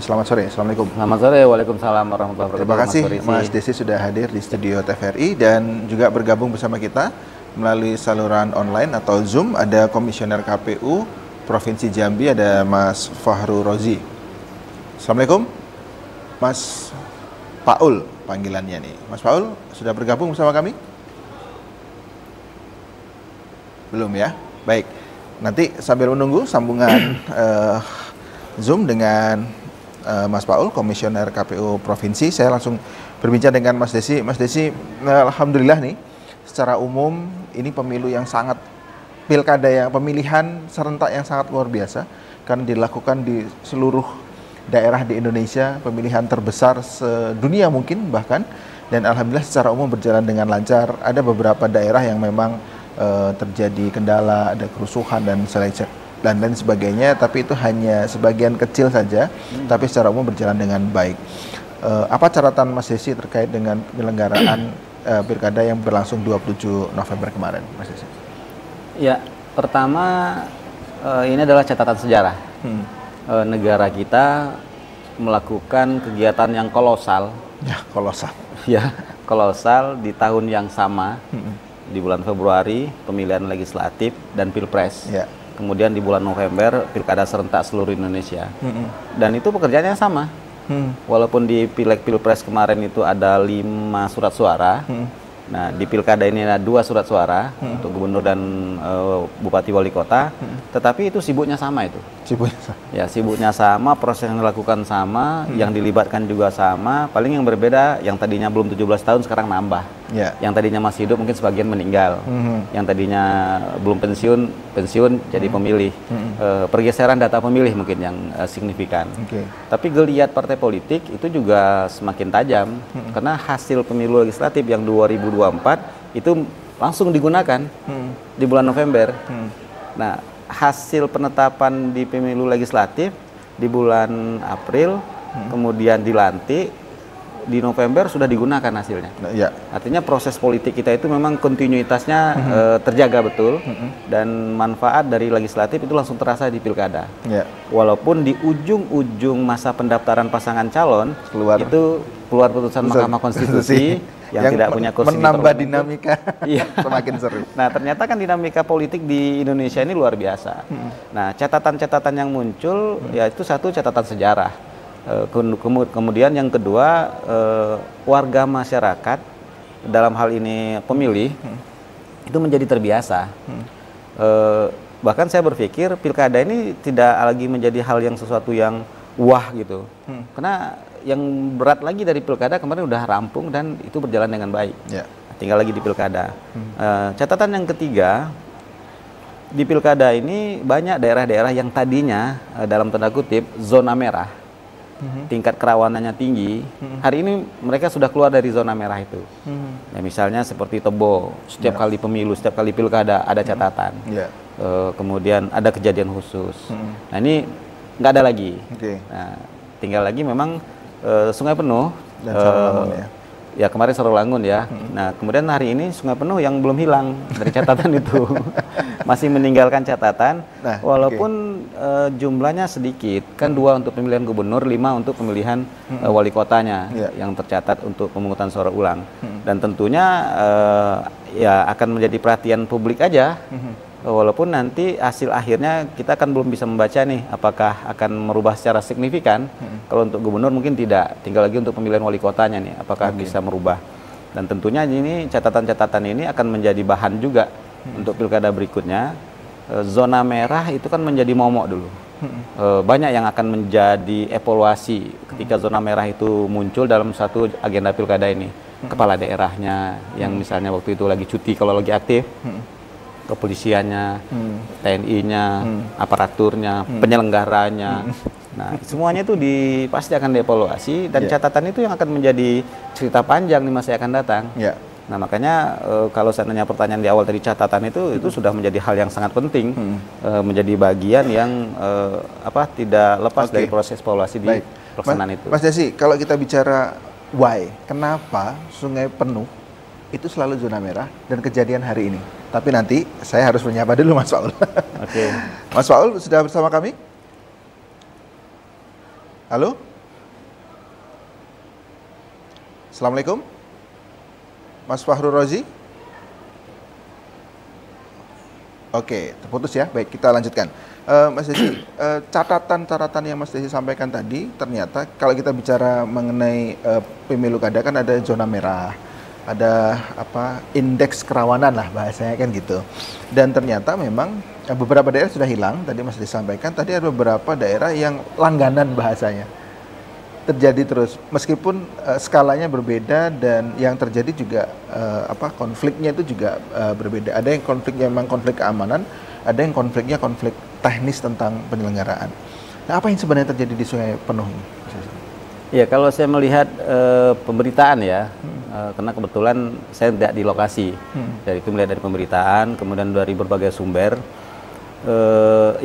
Selamat sore, Assalamualaikum. Selamat sore, waalaikumsalam warahmatullahi wabarakatuh. Terima kasih Mas Desi sudah hadir di studio TVRI dan juga bergabung bersama kita melalui saluran online atau Zoom. Ada Komisioner KPU Provinsi Jambi, ada Mas Fahru Rozi. Assalamualaikum, Mas Paul panggilannya nih. Mas Paul sudah bergabung bersama kami? Belum ya? Baik. Nanti sambil menunggu sambungan Zoom dengan Mas Paul, Komisioner KPU Provinsi, saya langsung berbincang dengan Mas Desi. Mas Desi, alhamdulillah nih, secara umum ini pemilu yang sangat pilkada yang pemilihan serentak yang sangat luar biasa karena dilakukan di seluruh daerah di Indonesia, pemilihan terbesar sedunia mungkin bahkan, dan alhamdulillah secara umum berjalan dengan lancar. Ada beberapa daerah yang memang terjadi kendala, ada kerusuhan dan lain sebagainya, tapi itu hanya sebagian kecil saja, tapi secara umum berjalan dengan baik. Apa catatan Mas Desi terkait dengan penyelenggaraan pilkada yang berlangsung 27 November kemarin, Mas Desi? Ya, pertama ini adalah catatan sejarah. Negara kita melakukan kegiatan yang kolosal. Ya, kolosal. Ya, kolosal di tahun yang sama. Di bulan Februari pemilihan legislatif dan pilpres. Ya. Kemudian di bulan November pilkada serentak seluruh Indonesia. Dan itu pekerjaannya sama. Walaupun di pileg pilpres kemarin itu ada 5 surat suara. Nah, di pilkada ini ada 2 surat suara untuk gubernur dan bupati wali kota. Tetapi itu sibuknya sama itu. Sibuknya sama. Ya, sibuknya sama, proses yang dilakukan sama, yang dilibatkan juga sama. Paling yang berbeda, yang tadinya belum 17 tahun sekarang nambah. Ya. Yang tadinya masih hidup mungkin sebagian meninggal. Yang tadinya belum pensiun jadi pemilih. Pergeseran data pemilih mungkin yang signifikan. Tapi geliat partai politik itu juga semakin tajam karena hasil pemilu legislatif yang 2024 itu langsung digunakan di bulan November. Nah, hasil penetapan di pemilu legislatif di bulan April, kemudian dilantik di November sudah digunakan hasilnya. Ya. Artinya proses politik kita itu memang kontinuitasnya terjaga betul, dan manfaat dari legislatif itu langsung terasa di pilkada. Ya. Walaupun di ujung-ujung masa pendaftaran pasangan calon itu keluar putusan Mahkamah Konstitusi yang tidak punya kursi, menambah dinamika. Iya. Semakin seru. Nah, ternyata kan dinamika politik di Indonesia ini luar biasa. Nah, catatan-catatan yang muncul ya itu satu, catatan sejarah. Kemudian yang kedua, warga masyarakat dalam hal ini pemilih itu menjadi terbiasa. Bahkan saya berpikir pilkada ini tidak lagi menjadi hal yang sesuatu yang wah gitu. Karena yang berat lagi dari pilkada kemarin udah rampung dan itu berjalan dengan baik. Yeah. Tinggal lagi di pilkada. Catatan yang ketiga, di pilkada ini banyak daerah-daerah yang tadinya dalam tanda kutip zona merah, tingkat kerawanannya tinggi. Hari ini mereka sudah keluar dari zona merah itu. Ya, misalnya seperti Tebo, setiap kali pemilu, setiap kali pilkada ada catatan. Kemudian ada kejadian khusus. Nah, ini nggak ada lagi. Nah, tinggal lagi memang Sungai Penuh dan Sarolangun ya kemarin Sarolangun ya. Nah, kemudian hari ini Sungai Penuh yang belum hilang dari catatan itu masih meninggalkan catatan. Nah, walaupun jumlahnya sedikit kan, 2 untuk pemilihan gubernur, 5 untuk pemilihan wali kotanya yang tercatat untuk pemungutan suara ulang. Dan tentunya ya akan menjadi perhatian publik aja. Walaupun nanti hasil akhirnya kita kan belum bisa membaca nih apakah akan merubah secara signifikan. Kalau untuk gubernur mungkin tidak, tinggal lagi untuk pemilihan wali kotanya nih apakah bisa merubah. Dan tentunya ini catatan-catatan ini akan menjadi bahan juga untuk pilkada berikutnya. Zona merah itu kan menjadi momok dulu. Banyak yang akan menjadi evaluasi ketika zona merah itu muncul dalam satu agenda pilkada ini. Kepala daerahnya yang misalnya waktu itu lagi cuti kalau lagi aktif, kepolisiannya, TNI-nya, aparaturnya, penyelenggaranya. Nah, semuanya itu pasti akan dievaluasi, dan catatan itu yang akan menjadi cerita panjang di masa yang akan datang. Nah, makanya kalau seandainya pertanyaan di awal tadi catatan itu sudah menjadi hal yang sangat penting, menjadi bagian yang tidak lepas dari proses evaluasi di pelaksanaan itu. Mas Desi, kalau kita bicara why, kenapa Sungai Penuh itu selalu zona merah dan kejadian hari ini? Tapi nanti saya harus menyapa dulu Mas Paul. Oke. Mas Paul sudah bersama kami? Halo? Assalamualaikum. Mas Fahru Rozi. Oke, terputus ya. Baik, kita lanjutkan. Mas Desi, catatan-catatan yang Mas Desi sampaikan tadi, ternyata kalau kita bicara mengenai pemilu kada kan ada zona merah, ada indeks kerawanan lah bahasanya kan gitu. Dan ternyata memang beberapa daerah sudah hilang. Tadi Mas Desi sampaikan, tadi ada beberapa daerah yang langganan bahasanya. Terjadi terus, meskipun skalanya berbeda dan yang terjadi juga konfliknya itu juga berbeda. Ada yang konfliknya memang konflik keamanan, ada yang konfliknya konflik teknis tentang penyelenggaraan. Nah, apa yang sebenarnya terjadi di Sungai Penuh ini? Ya, kalau saya melihat pemberitaan ya, karena kebetulan saya tidak di lokasi, jadi itu melihat dari pemberitaan, kemudian dari berbagai sumber,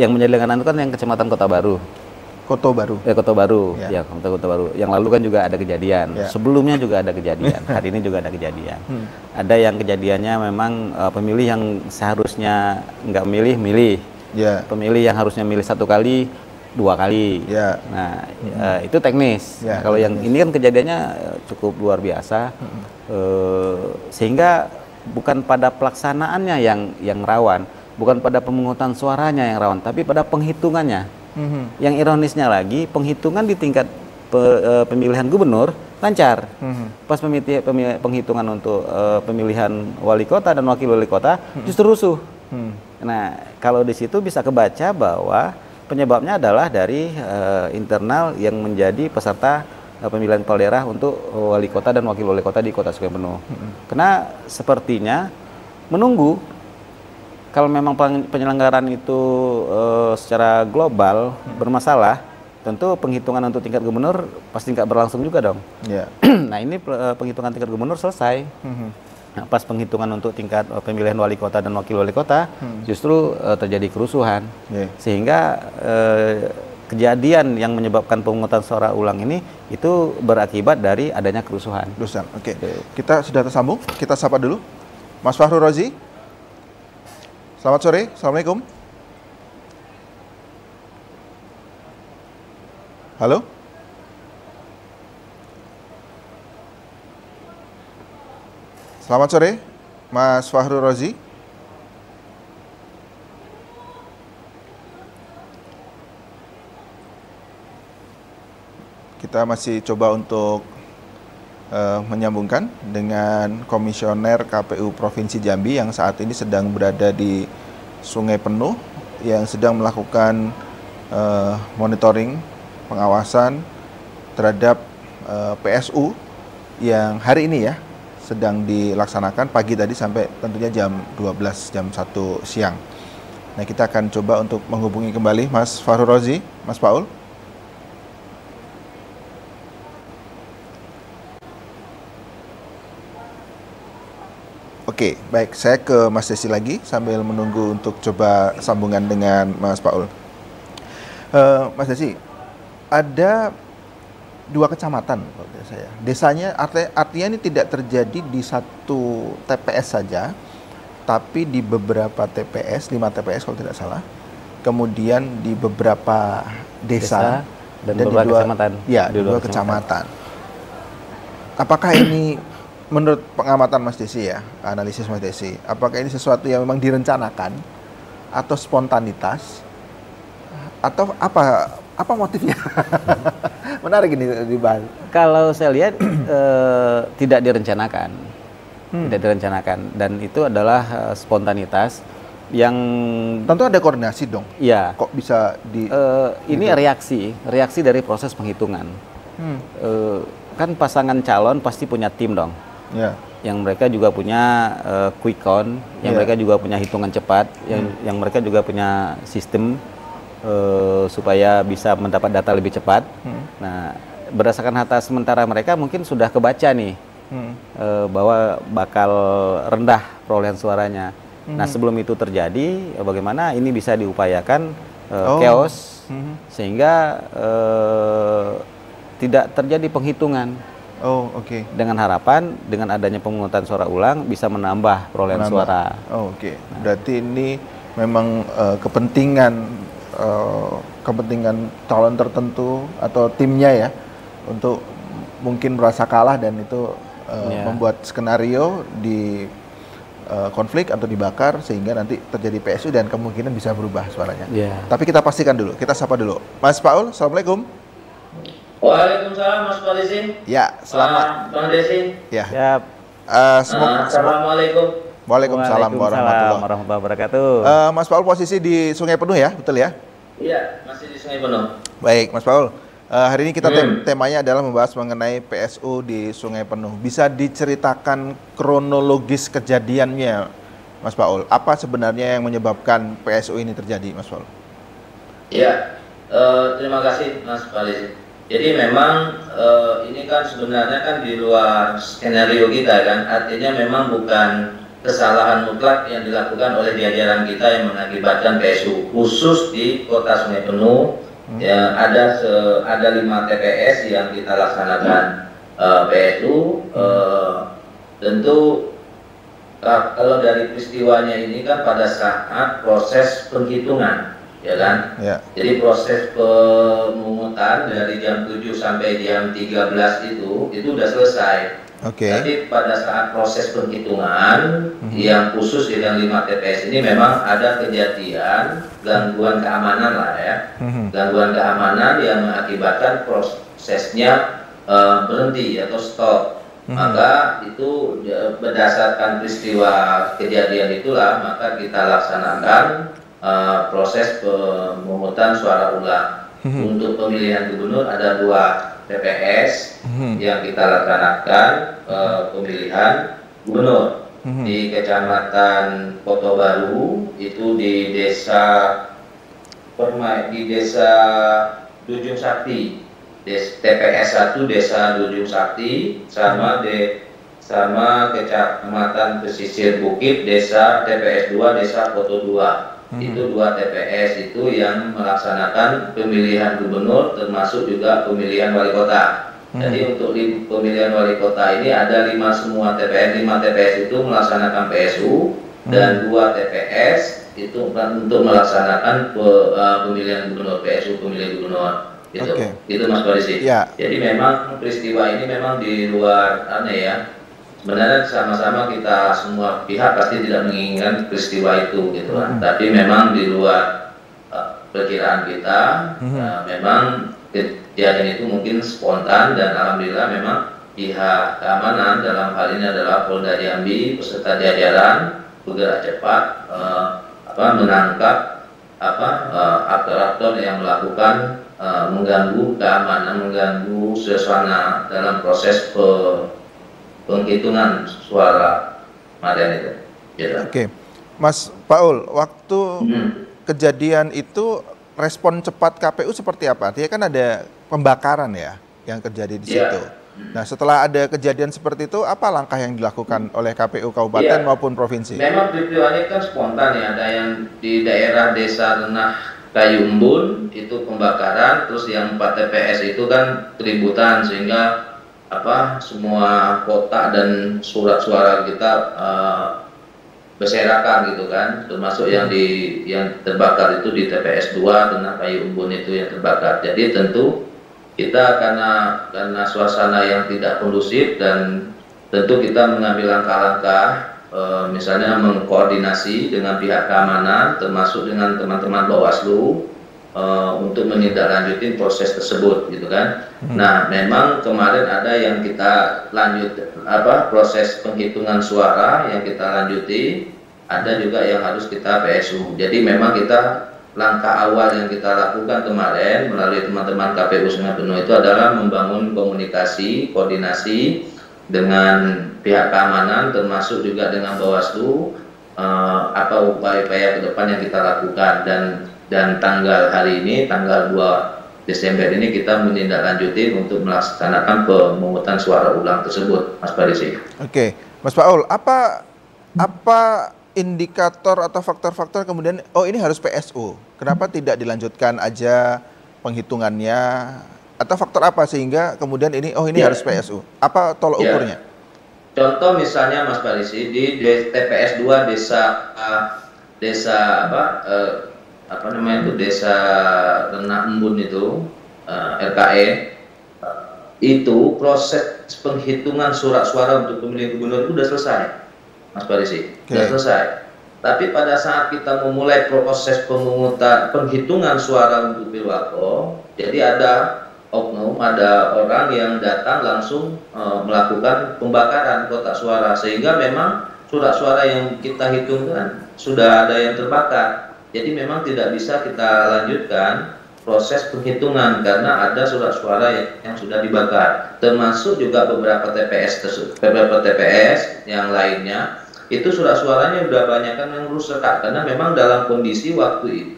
yang menjadi langganan itu kan yang Kecamatan Kota Baru. Kota Baru, ya Kota Baru. Yang lalu kan juga ada kejadian. Sebelumnya juga ada kejadian. Hari ini juga ada kejadian. Ada yang kejadiannya memang pemilih yang seharusnya nggak milih. Pemilih yang harusnya milih 1 kali, 2 kali. Nah, itu teknis. Kalau yang ini kan kejadiannya cukup luar biasa, sehingga bukan pada pelaksanaannya yang rawan, bukan pada pemungutan suaranya yang rawan, tapi pada penghitungannya. Yang ironisnya lagi, penghitungan di tingkat pemilihan gubernur lancar. Pas penghitungan untuk pemilihan wali kota dan wakil wali kota justru rusuh. Nah, kalau di situ bisa kebaca bahwa penyebabnya adalah dari internal yang menjadi peserta pemilihan kepala daerah untuk wali kota dan wakil wali kota di Kota Sungai Penuh. Karena sepertinya menunggu. Kalau memang penyelenggaraan itu secara global bermasalah, tentu penghitungan untuk tingkat gubernur pasti nggak berlangsung juga dong. Nah, ini penghitungan tingkat gubernur selesai. Nah, pas penghitungan untuk tingkat pemilihan wali kota dan wakil wali kota, justru terjadi kerusuhan. Sehingga kejadian yang menyebabkan pemungutan suara ulang ini itu berakibat dari adanya kerusuhan. Oke. Kita sudah tersambung. Kita sapa dulu Mas Fahru Rozi. Selamat sore, Assalamualaikum. Halo? Selamat sore, Mas Fahru Rozi. Kita masih coba untuk menyambungkan dengan Komisioner KPU Provinsi Jambi yang saat ini sedang berada di Sungai Penuh, yang sedang melakukan monitoring, pengawasan terhadap PSU yang hari ini ya sedang dilaksanakan pagi tadi sampai tentunya jam 12, jam 1 siang. Nah, kita akan coba untuk menghubungi kembali Mas Fahru Rozi, Mas Paul. Oke, baik. Saya ke Mas Desi lagi sambil menunggu untuk coba sambungan dengan Mas Paul. Mas Desi, ada 2 kecamatan menurut saya. Desanya artinya ini tidak terjadi di satu TPS saja, tapi di beberapa TPS, 5 TPS kalau tidak salah. Kemudian di beberapa desa dan di 2 kecamatan. Ya, di 2 kecamatan. Apakah ini menurut pengamatan Mas Desi ya, analisis Mas Desi, apakah ini sesuatu yang memang direncanakan atau spontanitas atau apa motifnya? Menarik ini dibahas. Kalau saya lihat tidak direncanakan, tidak direncanakan, dan itu adalah spontanitas yang tentu ada koordinasi dong. Iya. Kok bisa ini reaksi dari proses penghitungan. Kan pasangan calon pasti punya tim dong. Yang mereka juga punya quick count, yang mereka juga punya hitungan cepat, yang mereka juga punya sistem supaya bisa mendapat data lebih cepat. Nah, berdasarkan data sementara mereka mungkin sudah kebaca nih bahwa bakal rendah perolehan suaranya. Nah, sebelum itu terjadi, bagaimana ini bisa diupayakan chaos sehingga tidak terjadi penghitungan. Dengan harapan dengan adanya pemungutan suara ulang bisa menambah perolehan suara. Berarti ini memang kepentingan calon tertentu atau timnya ya untuk mungkin merasa kalah dan itu membuat skenario di konflik atau dibakar sehingga nanti terjadi PSU dan kemungkinan bisa berubah suaranya. Tapi kita pastikan dulu, kita sapa dulu. Mas Paul, Assalamualaikum. Waalaikumsalam Mas Desi. Ya, selamat. Bang Desi. Ya. Assalamualaikum. Waalaikumsalam warahmatullahi wabarakatuh. Mas Paul posisi di Sungai Penuh ya, betul ya? Iya, masih di Sungai Penuh. Baik, Mas Paul. Hari ini kita temanya adalah membahas mengenai PSU di Sungai Penuh. Bisa diceritakan kronologis kejadiannya, Mas Paul? Apa sebenarnya yang menyebabkan PSU ini terjadi, Mas Paul? Iya, terima kasih Mas Desi. Jadi memang ini kan sebenarnya kan di luar skenario kita kan, artinya memang bukan kesalahan mutlak yang dilakukan oleh jajaran kita yang mengakibatkan PSU khusus di Kota Sungai Penuh. Ya, ada 5 TPS yang kita laksanakan PSU. Tentu kalau dari peristiwanya ini kan pada saat proses penghitungan, ya kan? Jadi proses pemungutan dari jam 7 sampai jam 13 itu sudah selesai. Tapi pada saat proses penghitungan yang khusus dengan 5 TPS ini memang ada kejadian gangguan keamanan lah ya, gangguan keamanan yang mengakibatkan prosesnya berhenti atau stop. Maka itu berdasarkan peristiwa kejadian itulah maka kita laksanakan proses pemungutan suara ulang. Untuk pemilihan gubernur ada 2 TPS yang kita laksanakan pemilihan gubernur di Kecamatan Kota Baru, itu di desa Dujung Sakti, TPS 1 desa Dujung Sakti sama Kecamatan Pesisir Bukit desa TPS 2 desa Kota 2. Itu 2 TPS itu yang melaksanakan pemilihan gubernur termasuk juga pemilihan wali kota. Jadi untuk pemilihan wali kota ini ada 5 semua TPS, 5 TPS itu melaksanakan PSU dan 2 TPS itu untuk melaksanakan pemilihan gubernur, PSU pemilihan gubernur. Itu Mas Desi. Jadi memang peristiwa ini memang di luar sebenarnya sama-sama kita semua pihak pasti tidak menginginkan peristiwa itu gitu kan. Tapi memang di luar perkiraan kita, memang kejadian itu mungkin spontan dan alhamdulillah memang pihak keamanan dalam hal ini adalah Polda Jambi beserta jajaran bergerak cepat menangkap aktor-aktor yang melakukan mengganggu keamanan, mengganggu suasana dalam proses penghitungan suara kemarin itu. Mas Paul, waktu kejadian itu respon cepat KPU seperti apa? Artinya kan ada pembakaran ya yang terjadi di situ. Nah, setelah ada kejadian seperti itu, apa langkah yang dilakukan oleh KPU kabupaten maupun provinsi? Memang peristiwanya kan spontan ya, ada yang di daerah Desa Renah Kayu Embun itu pembakaran, terus yang 4 TPS itu kan keributan sehingga semua kotak dan surat suara kita berserakan gitu kan, termasuk yang terbakar itu di TPS 2 Renah Kayu Embun itu yang terbakar. Jadi tentu kita karena suasana yang tidak kondusif dan tentu kita mengambil langkah-langkah misalnya mengkoordinasi dengan pihak keamanan termasuk dengan teman-teman Bawaslu untuk menindaklanjuti proses tersebut gitu kan. Nah, memang kemarin ada yang kita proses penghitungan suara yang kita lanjuti, ada juga yang harus kita PSU. Jadi memang kita langkah awal yang kita lakukan kemarin melalui teman-teman KPU Sungai Penuh itu adalah membangun komunikasi, koordinasi dengan pihak keamanan termasuk juga dengan Bawaslu apa upaya-upaya ke depan yang kita lakukan dan tanggal hari ini, tanggal 2 Desember ini kita menindaklanjuti untuk melaksanakan pemungutan suara ulang tersebut, Mas Desi. Mas Paul, apa indikator atau faktor-faktor kemudian ini harus PSU? Kenapa tidak dilanjutkan aja penghitungannya? Atau faktor apa sehingga kemudian ini harus PSU? Apa tolok ukurnya? Contoh misalnya Mas Desi di TPS 2 desa Desa Renah Embun itu RKE itu proses penghitungan surat suara untuk pemilihan gubernur itu sudah selesai, Mas Parisi, sudah selesai. Tapi pada saat kita memulai proses penghitungan suara untuk Pilwako, jadi ada oknum, ada orang yang datang langsung melakukan pembakaran kotak suara, sehingga memang surat suara yang kita hitungkan sudah ada yang terbakar. Jadi memang tidak bisa kita lanjutkan proses penghitungan karena ada surat suara yang sudah dibakar, termasuk juga beberapa TPS yang lainnya itu surat suaranya sudah banyak kan yang rusak, karena memang dalam kondisi waktu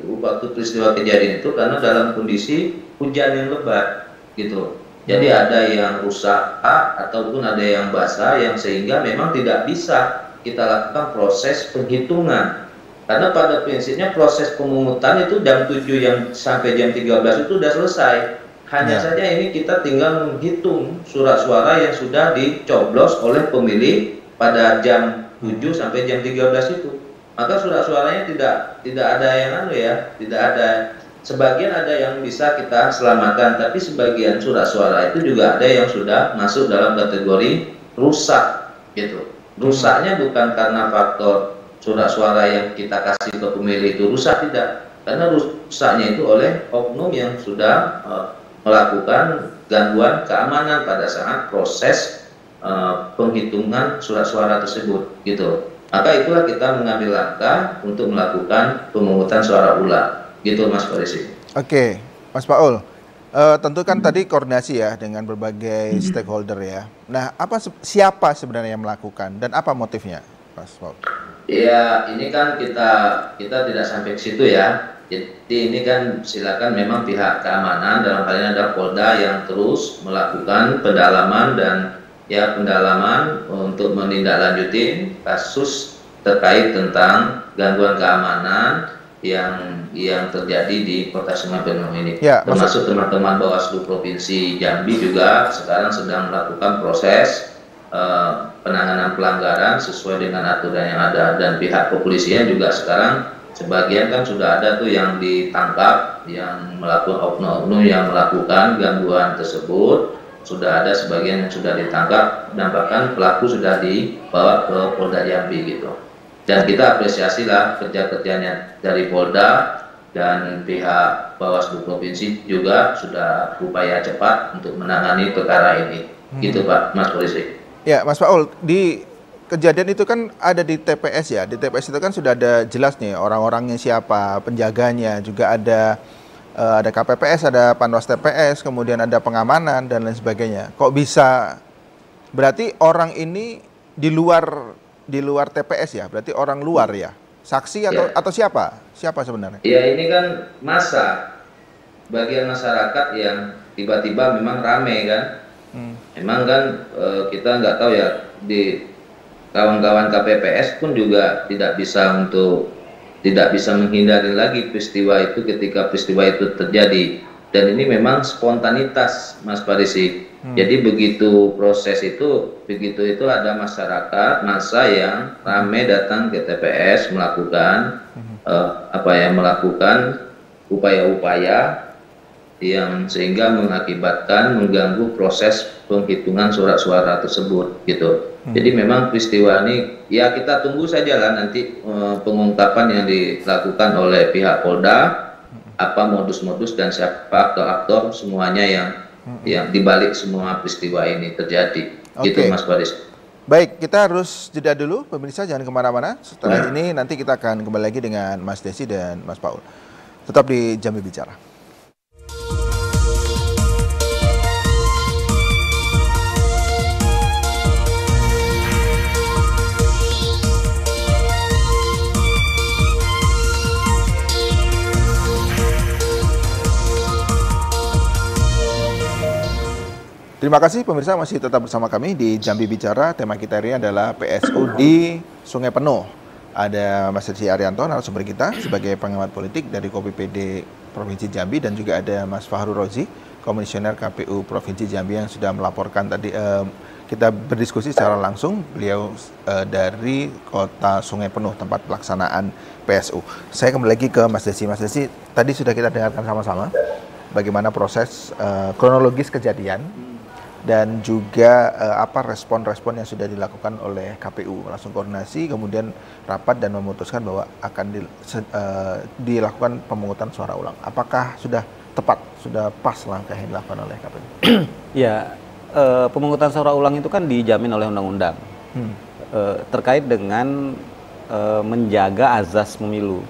peristiwa kejadian itu karena dalam kondisi hujan yang lebat gitu. Jadi ada yang rusak ataupun ada yang basah, yang sehingga memang tidak bisa kita lakukan proses penghitungan. Karena pada prinsipnya proses pemungutan itu jam 7 yang sampai jam 13 itu sudah selesai. Hanya saja ini kita tinggal menghitung surat suara yang sudah dicoblos oleh pemilih pada jam 7 sampai jam 13 itu. Maka surat suaranya tidak ada yang tidak ada. Sebagian ada yang bisa kita selamatkan, tapi sebagian surat suara itu juga ada yang sudah masuk dalam kategori rusak gitu. Rusaknya bukan karena faktor surat suara yang kita kasih ke pemilih itu rusak, tidak. Karena rusaknya itu oleh oknum yang sudah melakukan gangguan keamanan pada saat proses penghitungan surat suara tersebut gitu. Maka itulah kita mengambil langkah untuk melakukan pemungutan suara ulang gitu, Mas Parisi. Oke, Mas Paul, tentu kan tadi koordinasi ya dengan berbagai stakeholder ya. Nah, siapa sebenarnya yang melakukan dan apa motifnya, Mas Paul? Ya, ini kan kita tidak sampai ke situ ya. Jadi ini kan silakan memang pihak keamanan, dalam hal ini ada Polda yang terus melakukan pendalaman untuk menindaklanjuti kasus terkait tentang gangguan keamanan yang terjadi di Kota Sungai Penuh ini. Ya, termasuk teman-teman Bawaslu Provinsi Jambi juga sekarang sedang melakukan proses penanganan pelanggaran sesuai dengan aturan yang ada, dan pihak kepolisian juga sekarang sebagian kan sudah ada tuh yang ditangkap, yang melakukan oknum-oknum yang melakukan gangguan tersebut. Sudah ada sebagian yang sudah ditangkap dan bahkan pelaku sudah dibawa ke Polda Jambi gitu. Dan kita apresiasi lah kerja-kerjanya dari Polda, dan pihak Bawaslu Provinsi juga sudah upaya cepat untuk menangani perkara ini. Gitu Pak, Mas Polisi. Ya, Mas Paul, di kejadian itu kan ada di TPS ya. Di TPS itu kan sudah ada jelas nih orang-orangnya siapa, penjaganya, juga ada KPPS, ada Panwas TPS, kemudian ada pengamanan dan lain sebagainya. Kok bisa berarti orang ini di luar TPS ya? Berarti orang luar ya? Saksi atau siapa? Siapa sebenarnya? Ya, ini kan massa, bagian masyarakat yang tiba-tiba memang rame kan. Memang kan kita nggak tahu ya, di kawan-kawan KPPS pun juga tidak bisa menghindari lagi peristiwa itu ketika peristiwa itu terjadi. Dan ini memang spontanitas, Mas Parisi. Jadi begitu proses itu, begitu ada masyarakat, massa yang ramai datang ke TPS melakukan melakukan upaya-upaya yang sehingga mengakibatkan mengganggu proses penghitungan surat suara tersebut gitu. Jadi memang peristiwa ini ya kita tunggu saja lah nanti pengungkapan yang dilakukan oleh pihak Polda, apa modus-modus dan siapa aktor-aktor semuanya yang dibalik semua peristiwa ini terjadi. Gitu Mas Baris. Baik, kita harus jeda dulu pemirsa, jangan kemana-mana. Setelah ini nanti kita akan kembali lagi dengan Mas Desi dan Mas Paul. Tetap di Jambi Bicara. Terima kasih pemirsa masih tetap bersama kami di Jambi Bicara. Tema kita hari ini adalah PSU di Sungai Penuh. Ada Mas Desi Arianto, narasumber kita sebagai pengamat politik dari KPPD Provinsi Jambi, dan juga ada Mas Fahru Rozi, Komisioner KPU Provinsi Jambi yang sudah melaporkan tadi. Kita berdiskusi secara langsung, beliau dari Kota Sungai Penuh, tempat pelaksanaan PSU. Saya kembali lagi ke Mas Desi. Mas Desi, tadi sudah kita dengarkan sama-sama bagaimana proses kronologis kejadian. dan juga apa respon-respon yang sudah dilakukan oleh KPU. Langsung koordinasi, kemudian rapat dan memutuskan bahwa akan dilakukan pemungutan suara ulang. Apakah sudah tepat, sudah pas langkah yang dilakukan oleh KPU? Ya, pemungutan suara ulang itu kan dijamin oleh undang-undang terkait dengan menjaga azas pemilu.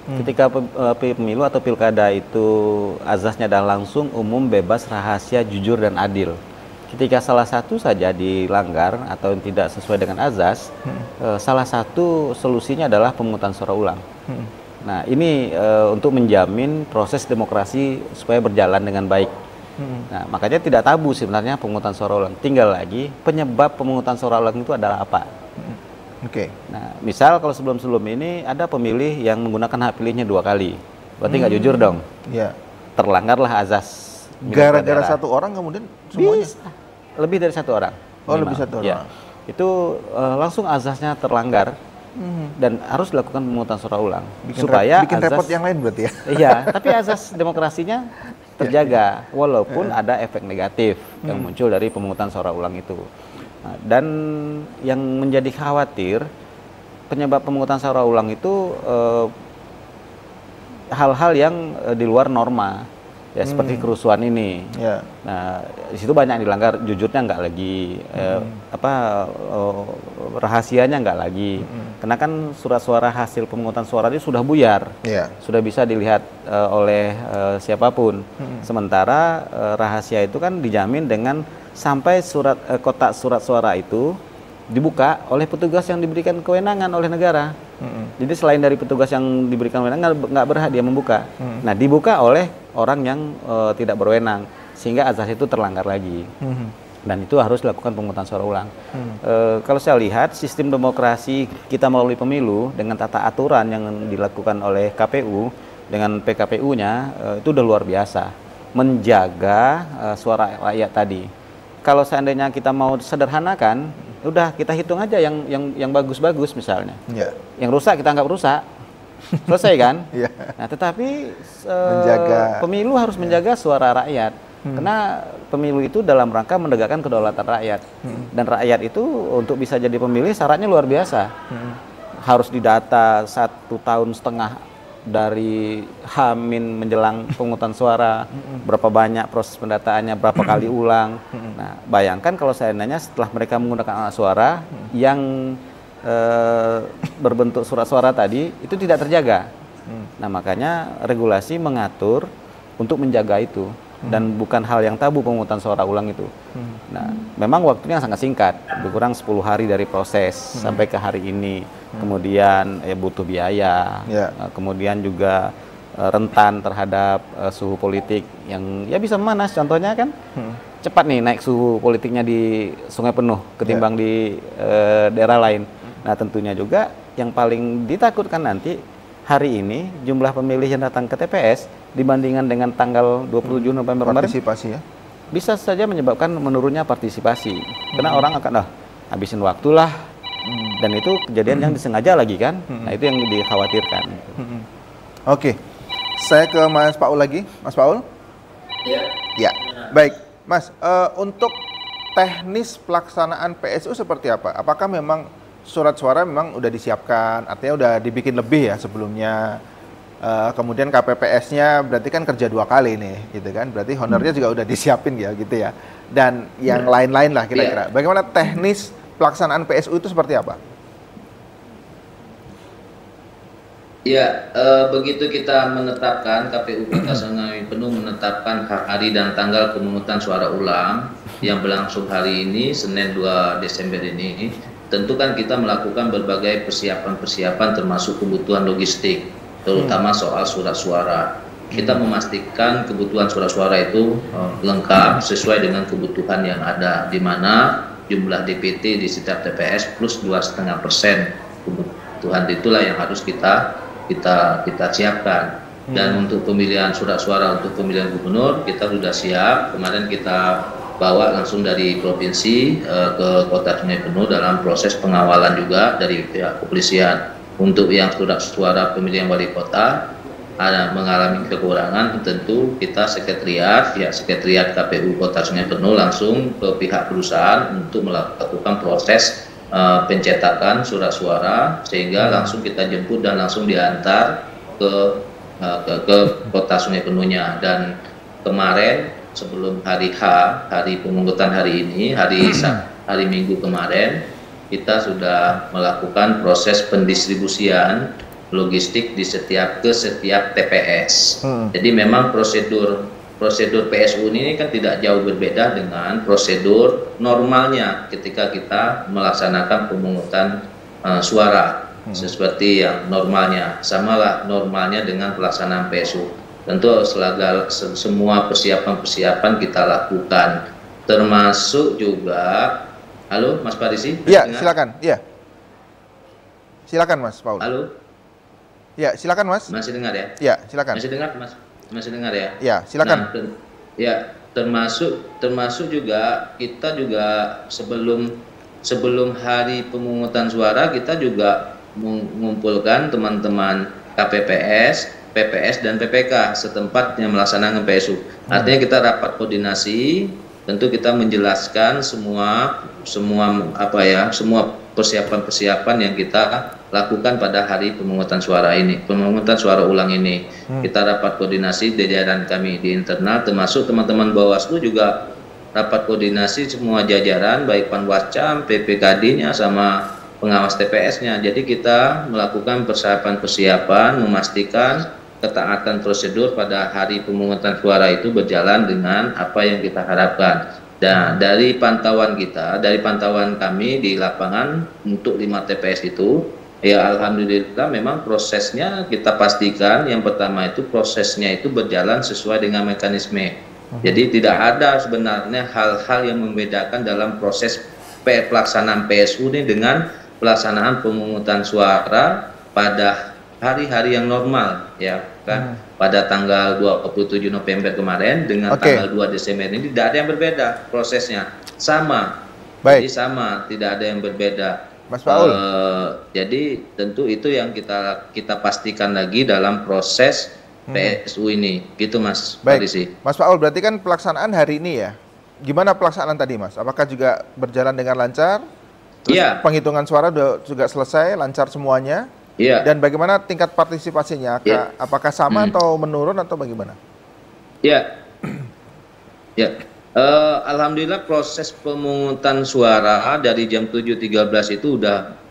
Ketika pemilu atau pilkada itu azasnya adalah langsung, umum, bebas, rahasia, jujur, dan adil. Ketika salah satu saja dilanggar atau tidak sesuai dengan azas, salah satu solusinya adalah pemungutan suara ulang. Nah, ini untuk menjamin proses demokrasi supaya berjalan dengan baik. Nah, makanya tidak tabu sebenarnya pemungutan suara ulang. Tinggal lagi penyebab pemungutan suara ulang itu adalah apa. Oke. Nah, misal kalau sebelum-sebelum ini ada pemilih yang menggunakan hak pilihnya 2 kali, berarti nggak jujur dong. Iya. Terlanggarlah azas. Gara-gara satu orang kemudian semuanya? Bisa. Lebih dari 1 orang. Oh, lebih 1 orang. Ya. Itu langsung azasnya terlanggar dan harus dilakukan pemungutan suara ulang supaya bikin azas, repot yang lain berarti ya. Iya, tapi azas demokrasinya terjaga walaupun ada efek negatif yang muncul dari pemungutan suara ulang itu. Nah, dan yang menjadi khawatir penyebab pemungutan suara ulang itu hal-hal yang di luar norma. Ya, seperti kerusuhan ini. Yeah. Nah, di situ banyak dilanggar, jujurnya nggak lagi, rahasianya nggak lagi. Karena kan surat suara hasil pemungutan suara itu sudah buyar, sudah bisa dilihat oleh siapapun. Sementara rahasia itu kan dijamin dengan sampai kotak surat suara itu dibuka oleh petugas yang diberikan kewenangan oleh negara. Jadi selain dari petugas yang diberikan kewenangan nggak berhak dia membuka. Nah, dibuka oleh orang yang tidak berwenang sehingga azas itu terlanggar lagi. Dan itu harus dilakukan pemungutan suara ulang. Kalau saya lihat sistem demokrasi kita melalui pemilu dengan tata aturan yang dilakukan oleh KPU dengan PKPU-nya itu udah luar biasa menjaga suara rakyat tadi. Kalau seandainya kita mau sederhanakan, udah kita hitung aja yang bagus-bagus misalnya. Yang rusak kita anggap rusak. Selesai kan? Nah, tetapi pemilu harus menjaga suara rakyat. Karena pemilu itu dalam rangka menegakkan kedaulatan rakyat. Dan rakyat itu untuk bisa jadi pemilih syaratnya luar biasa. Harus didata 1,5 tahun dari H- menjelang pemungutan suara, berapa banyak proses pendataannya, berapa kali ulang. Nah, bayangkan kalau seandainya setelah mereka menggunakan alat suara yang berbentuk surat suara tadi itu tidak terjaga. Nah, makanya regulasi mengatur untuk menjaga itu dan bukan hal yang tabu pemungutan suara ulang itu. Nah, memang waktunya sangat singkat, lebih kurang 10 hari dari proses sampai ke hari ini. Kemudian butuh biaya, kemudian juga rentan terhadap suhu politik yang ya bisa memanas. Contohnya kan cepat nih naik suhu politiknya di Sungai Penuh ketimbang di daerah lain. Nah, tentunya juga yang paling ditakutkan nanti hari ini jumlah pemilih yang datang ke TPS dibandingkan dengan tanggal 27 November kemarin, partisipasi ya, bisa saja menyebabkan menurunnya partisipasi. Karena orang akan habisin waktu lah. Dan itu kejadian yang disengaja lagi kan. Nah, itu yang dikhawatirkan. Oke. Saya ke Mas Paul lagi. Mas Paul? Ya. Baik. Mas, untuk teknis pelaksanaan PSU seperti apa? Apakah memang surat suara memang udah disiapkan, artinya udah dibikin lebih ya sebelumnya, kemudian KPPS-nya berarti kan kerja 2 kali nih, gitu kan, berarti honornya juga udah disiapin ya, gitu ya, dan yang lain-lain lah kira-kira. Bagaimana teknis pelaksanaan PSU itu seperti apa? Ya, begitu kita menetapkan, KPU Kota Sungai Penuh menetapkan hari dan tanggal pemungutan suara ulang yang berlangsung hari ini, Senin 2 Desember ini, tentu kan kita melakukan berbagai persiapan-persiapan termasuk kebutuhan logistik, terutama soal surat suara. Kita memastikan kebutuhan surat suara itu lengkap sesuai dengan kebutuhan yang ada, di mana jumlah DPT di setiap TPS plus 2,5% kebutuhan itulah yang harus kita siapkan. Dan untuk pemilihan surat suara untuk pemilihan gubernur kita sudah siap. Kemarin kita bawa langsung dari provinsi ke Kota Sungai Penuh dalam proses pengawalan juga dari pihak kepolisian. Untuk yang surat suara pemilihan wali kota mengalami kekurangan, tentu kita sekretariat KPU Kota Sungai Penuh langsung ke pihak perusahaan untuk melakukan proses pencetakan surat suara, sehingga langsung kita jemput dan langsung diantar ke Kota Sungai Penuhnya. Dan kemarin sebelum hari pemungutan hari ini, hari Minggu kemarin, kita sudah melakukan proses pendistribusian logistik ke setiap TPS. Jadi memang prosedur PSU ini kan tidak jauh berbeda dengan prosedur normalnya ketika kita melaksanakan pemungutan suara, seperti yang normalnya, samalah normalnya dengan pelaksanaan PSU. Tentu semua persiapan kita lakukan, termasuk juga. Halo Mas Parisi? Iya, silakan. Iya, silakan Mas Paul. Halo. Ya, silakan Mas. Masih dengar ya? Ya, silakan. Masih dengar Mas? Masih dengar ya? Ya, silakan. Nah, ya, termasuk juga kita juga sebelum hari pemungutan suara, kita juga mengumpulkan teman-teman KPPS, PPS dan PPK setempat yang melaksanakan PSU. Artinya kita rapat koordinasi, tentu kita menjelaskan semua persiapan yang kita lakukan pada hari pemungutan suara ulang ini. Kita rapat koordinasi di jajaran kami di internal, termasuk teman-teman Bawaslu juga rapat koordinasi semua jajaran, baik Panwascam, PPKD-nya sama pengawas TPS-nya. Jadi kita melakukan persiapan memastikan ketaatan prosedur pada hari pemungutan suara itu berjalan dengan apa yang kita harapkan. Dan dari pantauan kami di lapangan untuk 5 TPS itu, ya alhamdulillah memang prosesnya kita pastikan yang pertama itu prosesnya itu berjalan sesuai dengan mekanisme. Jadi tidak ada sebenarnya hal-hal yang membedakan dalam proses pelaksanaan PSU ini dengan pelaksanaan pemungutan suara pada hari-hari yang normal, ya kan? Pada tanggal 27 November kemarin dengan tanggal 2 Desember ini tidak ada yang berbeda, prosesnya sama. Jadi sama, tidak ada yang berbeda. Mas Paul. Jadi tentu itu yang kita pastikan lagi dalam proses PSU ini, gitu Mas. Baik, Mas Paul, berarti kan pelaksanaan hari ini ya. Gimana pelaksanaan tadi Mas? Apakah juga berjalan dengan lancar? Iya. Penghitungan suara juga selesai, lancar semuanya? Iya. Dan bagaimana tingkat partisipasinya? Apakah sama atau menurun atau bagaimana? Iya. Ya. Alhamdulillah proses pemungutan suara dari jam 7.13 itu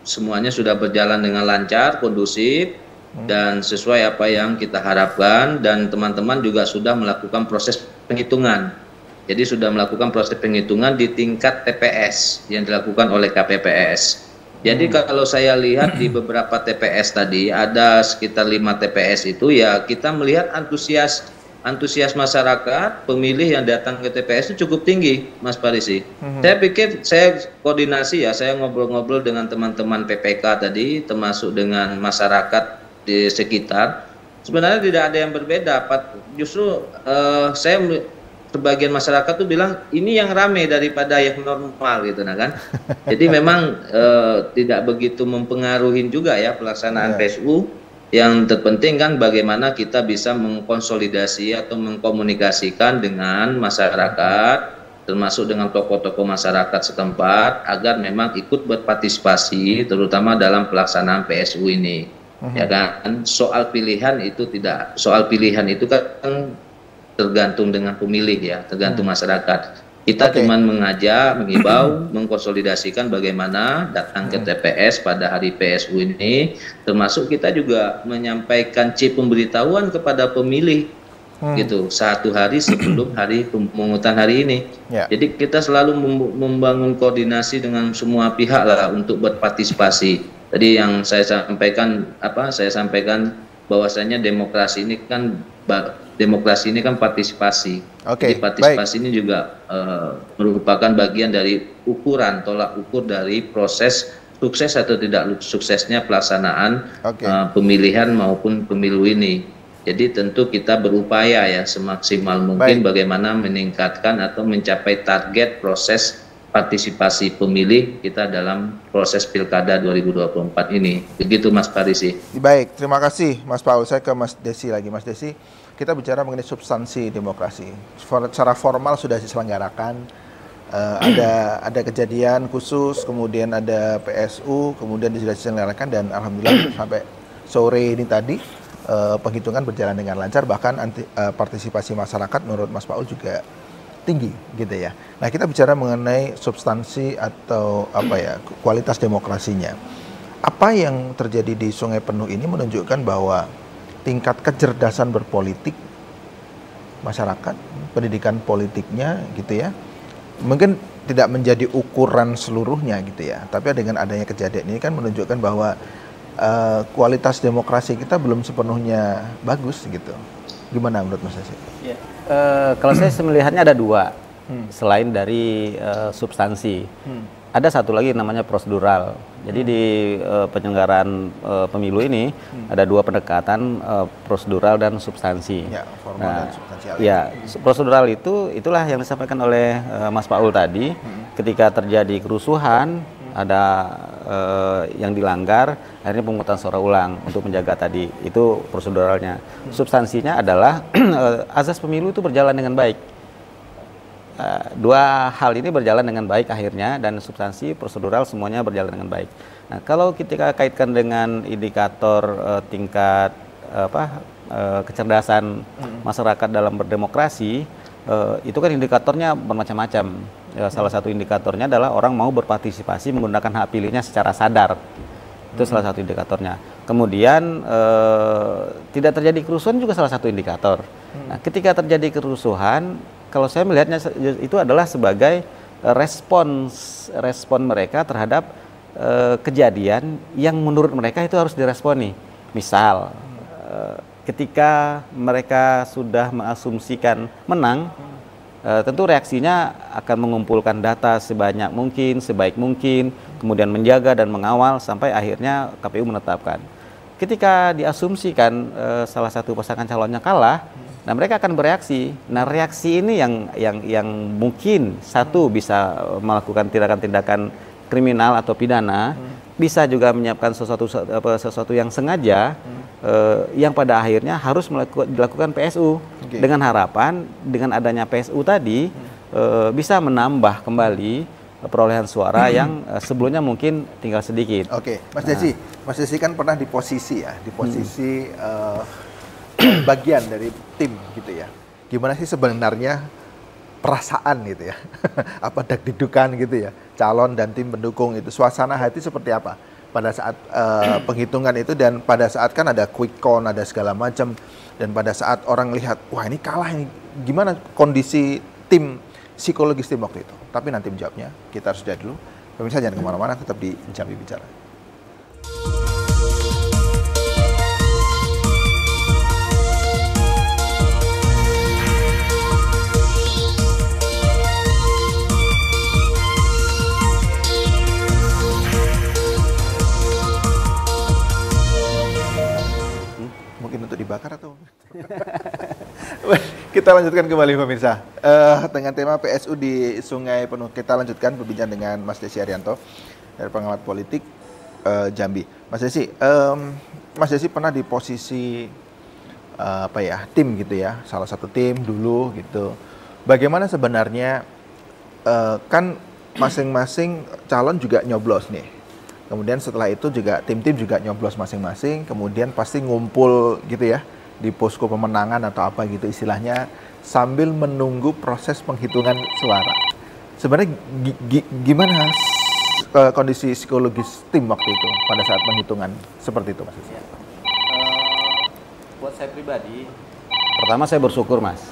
semuanya sudah berjalan dengan lancar, kondusif, dan sesuai apa yang kita harapkan, dan teman-teman juga sudah melakukan proses penghitungan. Jadi sudah melakukan proses penghitungan di tingkat TPS yang dilakukan oleh KPPS. Jadi kalau saya lihat di beberapa TPS tadi, ada sekitar 5 TPS itu, ya kita melihat antusias masyarakat, pemilih yang datang ke TPS itu cukup tinggi, Mas Parisi. Saya pikir, saya koordinasi ya, saya ngobrol-ngobrol dengan teman-teman PPK tadi, termasuk dengan masyarakat di sekitar. Sebenarnya tidak ada yang berbeda, justru sebagian masyarakat tuh bilang ini yang ramai daripada yang normal gitu, nah kan. Jadi memang tidak begitu mempengaruhi juga ya pelaksanaan PSU. Yang terpenting kan bagaimana kita bisa mengkonsolidasi atau mengkomunikasikan dengan masyarakat, termasuk dengan tokoh-tokoh masyarakat setempat, agar memang ikut berpartisipasi terutama dalam pelaksanaan PSU ini. Ya kan, soal pilihan itu kan tergantung dengan pemilih ya, tergantung masyarakat. Kita cuma mengajak, mengimbau, mengkonsolidasikan bagaimana datang ke TPS pada hari PSU ini, termasuk kita juga menyampaikan pemberitahuan kepada pemilih gitu 1 hari sebelum hari pemungutan hari ini. Jadi kita selalu membangun koordinasi dengan semua pihak lah untuk berpartisipasi. Tadi yang saya sampaikan bahwasanya demokrasi ini kan partisipasi. Jadi partisipasi ini juga merupakan bagian dari tolak ukur dari proses sukses atau tidak suksesnya pelaksanaan pemilihan maupun pemilu ini. Jadi tentu kita berupaya ya semaksimal mungkin bagaimana meningkatkan atau mencapai target proses partisipasi pemilih kita dalam proses Pilkada 2024 ini. Begitu Mas Parisi. Baik, terima kasih Mas Paul. Saya ke Mas Desi lagi. Mas Desi, kita bicara mengenai substansi demokrasi. Secara formal sudah diselenggarakan, ada kejadian khusus, kemudian ada PSU, kemudian sudah diselenggarakan, dan alhamdulillah sampai sore ini tadi penghitungan berjalan dengan lancar, bahkan partisipasi masyarakat menurut Mas Paul juga tinggi gitu ya. Nah, kita bicara mengenai substansi atau kualitas demokrasinya. Apa yang terjadi di Sungai Penuh ini menunjukkan bahwa tingkat kecerdasan berpolitik masyarakat, pendidikan politiknya gitu ya, mungkin tidak menjadi ukuran seluruhnya gitu ya. Tapi dengan adanya kejadian ini kan menunjukkan bahwa kualitas demokrasi kita belum sepenuhnya bagus gitu. Gimana menurut Mas Desi? Ya. Kalau saya melihatnya ada dua, selain dari substansi. Ada satu lagi namanya prosedural. Jadi di penyelenggaraan pemilu ini ada dua pendekatan, prosedural dan substansi. Ya, formal dan substansial. Ya, prosedural itulah yang disampaikan oleh Mas Paul tadi. Ketika terjadi kerusuhan, ada yang dilanggar, akhirnya pemungutan suara ulang untuk menjaga tadi. Itu proseduralnya. Substansinya adalah azas pemilu itu berjalan dengan baik. Dua hal ini berjalan dengan baik akhirnya, dan substansi prosedural semuanya berjalan dengan baik. Nah, kalau kita kaitkan dengan indikator tingkat kecerdasan masyarakat dalam berdemokrasi, itu kan indikatornya bermacam-macam. Salah satu indikatornya adalah orang mau berpartisipasi menggunakan hak pilihnya secara sadar. Itu salah satu indikatornya. Kemudian tidak terjadi kerusuhan juga salah satu indikator. Nah, ketika terjadi kerusuhan, kalau saya melihatnya itu adalah sebagai respon mereka terhadap kejadian yang menurut mereka itu harus diresponi. Misal, ketika mereka sudah mengasumsikan menang, tentu reaksinya akan mengumpulkan data sebanyak mungkin, sebaik mungkin, kemudian menjaga dan mengawal sampai akhirnya KPU menetapkan. Ketika diasumsikan salah satu pasangan calonnya kalah, nah mereka akan bereaksi. Nah, reaksi ini yang mungkin satu bisa melakukan tindakan-tindakan kriminal atau pidana, bisa juga menyiapkan sesuatu yang sengaja, yang pada akhirnya harus dilakukan PSU. Dengan harapan dengan adanya PSU tadi bisa menambah kembali perolehan suara yang sebelumnya mungkin tinggal sedikit. Oke, Mas Desi kan pernah di posisi bagian dari tim gitu ya. Gimana sih sebenarnya perasaan gitu ya? Apa deg-degan gitu ya? Calon dan tim pendukung itu, suasana hati seperti apa pada saat penghitungan itu, dan pada saat kan ada quick count, ada segala macam, dan pada saat orang lihat, wah ini kalah ini, gimana kondisi tim, psikologis tim waktu itu? Tapi nanti menjawabnya, kita harus jeda dulu. Pemirsa jangan kemana-mana, tetap di Jambi Bicara. Untuk dibakar atau kita lanjutkan kembali pemirsa dengan tema PSU di Sungai Penuh. Kita lanjutkan perbincangan dengan Mas Desi Arianto dari pengamat politik Jambi. Mas Desi pernah di posisi tim gitu ya, salah satu tim dulu gitu. Bagaimana sebenarnya kan masing-masing calon juga nyoblos nih. Kemudian setelah itu juga tim-tim juga nyoblos masing-masing, kemudian pasti ngumpul gitu ya di posko pemenangan atau apa gitu istilahnya, sambil menunggu proses penghitungan suara. Sebenarnya gimana kondisi psikologis tim waktu itu pada saat penghitungan seperti itu, Mas? Buat saya pribadi, pertama saya bersyukur, Mas,